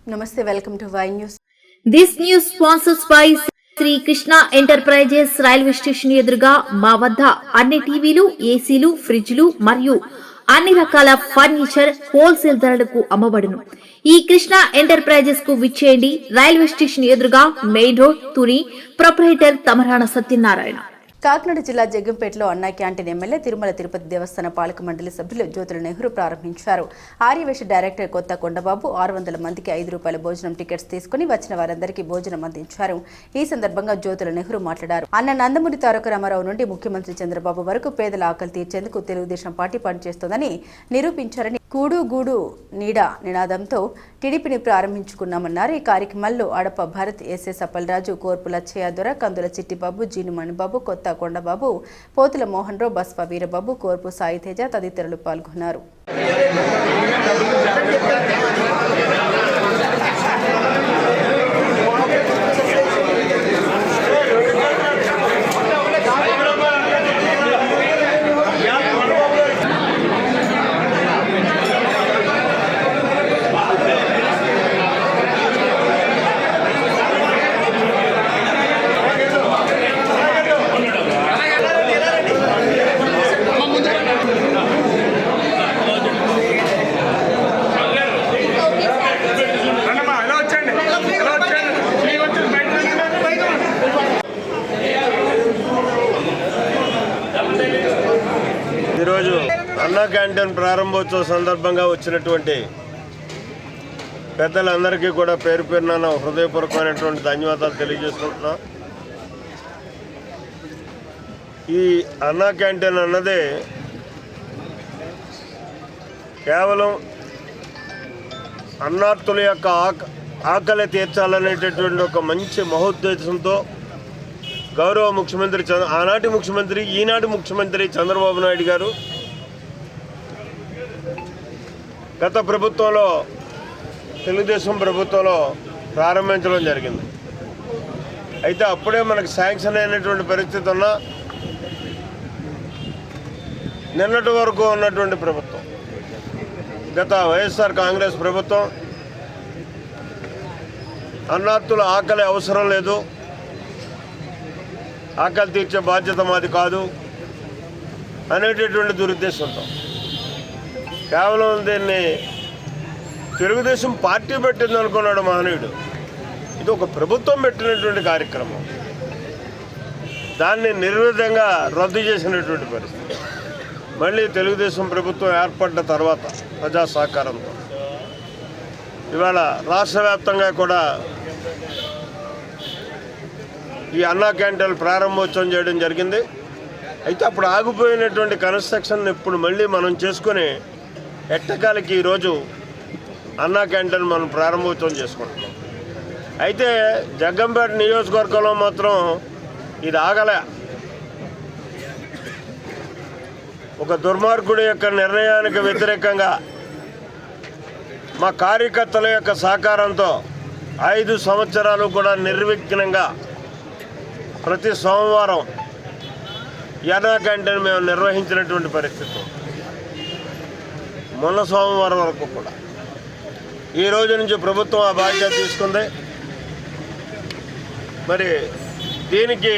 Namaste, welcome to Y News. This news sponsors by Shri Krishna enterprises railway station ఎదురుగా మా వద్ద అన్ని టీవీలు, ఏసీలు, ఫ్రిడ్జ్లు మరియు అన్ని రకాల ఫర్నిచర్ హోల్సేల్ ధరలకు అమ్మబడును. ఈ కృష్ణ ఎంటర్ప్రైజెస్ కు విచ్చేయండి. రైల్వే స్టేషన్ ఎదురుగా main road, Tuni. Proprietor Tamarana Satyanarayana. Kakinada జిల్లా జగ్గంపేటలో అన్నా క్యాంటీన్ ఎమ్మెల్యే తిరుమల తిరుపతి దేవస్థాన పాలక మండలి సభ్యులు జ్యోతుల నెహ్రూ ప్రారంభించారు. ఆర్యవేశ డైరెక్టర్ కొత్త కొండబాబు 600 మందికి ₹5 భోజనం టికెట్స్ తీసుకుని వచ్చిన వారందరికీ భోజనం అందించారు. ఈ సందర్భంగా జ్యోతుల నెహ్రూ మాట్లాడారు. అన్న నందమూరి తారక రామారావు నుండి ముఖ్యమంత్రి చంద్రబాబు వరకు పేదల ఆకలి తీర్చేందుకు తెలుగుదేశం పార్టీ పనిచేస్తోందని నిరూపించారని కూడు గూడు నీడ నినాదంతో టీడీపీని ప్రారంభించుకున్నామన్నారు. ఈ కార్యక్రమంలో అడప భరత్, ఎస్ఎస్ అప్పలరాజు, కోర్పు లచ్చయ్య దొర, కందుల చిట్టిబాబు, జీను మణిబాబు, కొత్త కొండబాబు, పోతుల మోహన్ రావు, బస్పా వీరబాబు, కోర్పు సాయితేజ తదితరులు పాల్గొన్నారు. ఈరోజు అన్నా క్యాంటీన్ ప్రారంభోత్సవ సందర్భంగా వచ్చినటువంటి పెద్దలందరికీ కూడా పేరు పేరున హృదయపూర్వకమైనటువంటి ధన్యవాదాలు తెలియజేసుకుంటున్నాం. ఈ అన్నా క్యాంటీన్ అన్నదే కేవలం అన్నార్తుల యొక్క ఆకలి తీర్చాలనేటటువంటి ఒక మంచి మహోద్దేశంతో గౌరవ ముఖ్యమంత్రి ఆనాటి ముఖ్యమంత్రి, ఈనాటి ముఖ్యమంత్రి చంద్రబాబు నాయుడు గారు గత ప్రభుత్వంలో, తెలుగుదేశం ప్రభుత్వంలో ప్రారంభించడం జరిగింది. అయితే అప్పుడే మనకు శాంక్షన్ అయినటువంటి పరిస్థితి ఉన్నా నిన్నటి వరకు ఉన్నటువంటి ప్రభుత్వం, గత వైఎస్ఆర్ కాంగ్రెస్ ప్రభుత్వం అన్నార్తుల ఆకలి అవసరం లేదు, ఆకలి తీర్చే బాధ్యత మాది కాదు అనేటటువంటి దురుద్దేశంతో కేవలం దీన్ని తెలుగుదేశం పార్టీ పెట్టింది అనుకున్నాడు మహనీయుడు. ఇది ఒక ప్రభుత్వం పెట్టినటువంటి కార్యక్రమం. దాన్ని నిర్విధంగా రద్దు చేసినటువంటి పరిస్థితి. మళ్ళీ తెలుగుదేశం ప్రభుత్వం ఏర్పడ్డ తర్వాత ప్రజా సహకారంతో ఇవాళ రాష్ట్ర వ్యాప్తంగా కూడా ఈ అన్నా క్యాంటీన్ ప్రారంభోత్సవం చేయడం జరిగింది. అయితే అప్పుడు ఆగిపోయినటువంటి కన్స్ట్రక్షన్ ఇప్పుడు మళ్ళీ మనం చేసుకుని ఎట్టకాలకి ఈరోజు అన్నా క్యాంటీన్ మనం ప్రారంభోత్సవం చేసుకుంటున్నాం. అయితే జగ్గంపేట నియోజకవర్గంలో మాత్రం ఇది ఆగలే. ఒక దుర్మార్గుడి యొక్క నిర్ణయానికి వ్యతిరేకంగా మా కార్యకర్తల యొక్క సహకారంతో 5 సంవత్సరాలు కూడా నిర్విఘ్నంగా ప్రతి సోమవారం అన్నా క్యాంటీన్ మేము నిర్వహించినటువంటి పరిస్థితి. మొన్న సోమవారం వరకు కూడా ఈ రోజు నుంచి ప్రభుత్వం ఆ బాధ్యత తీసుకుంది. మరి దీనికి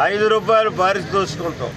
₹5 పారితోషికంతో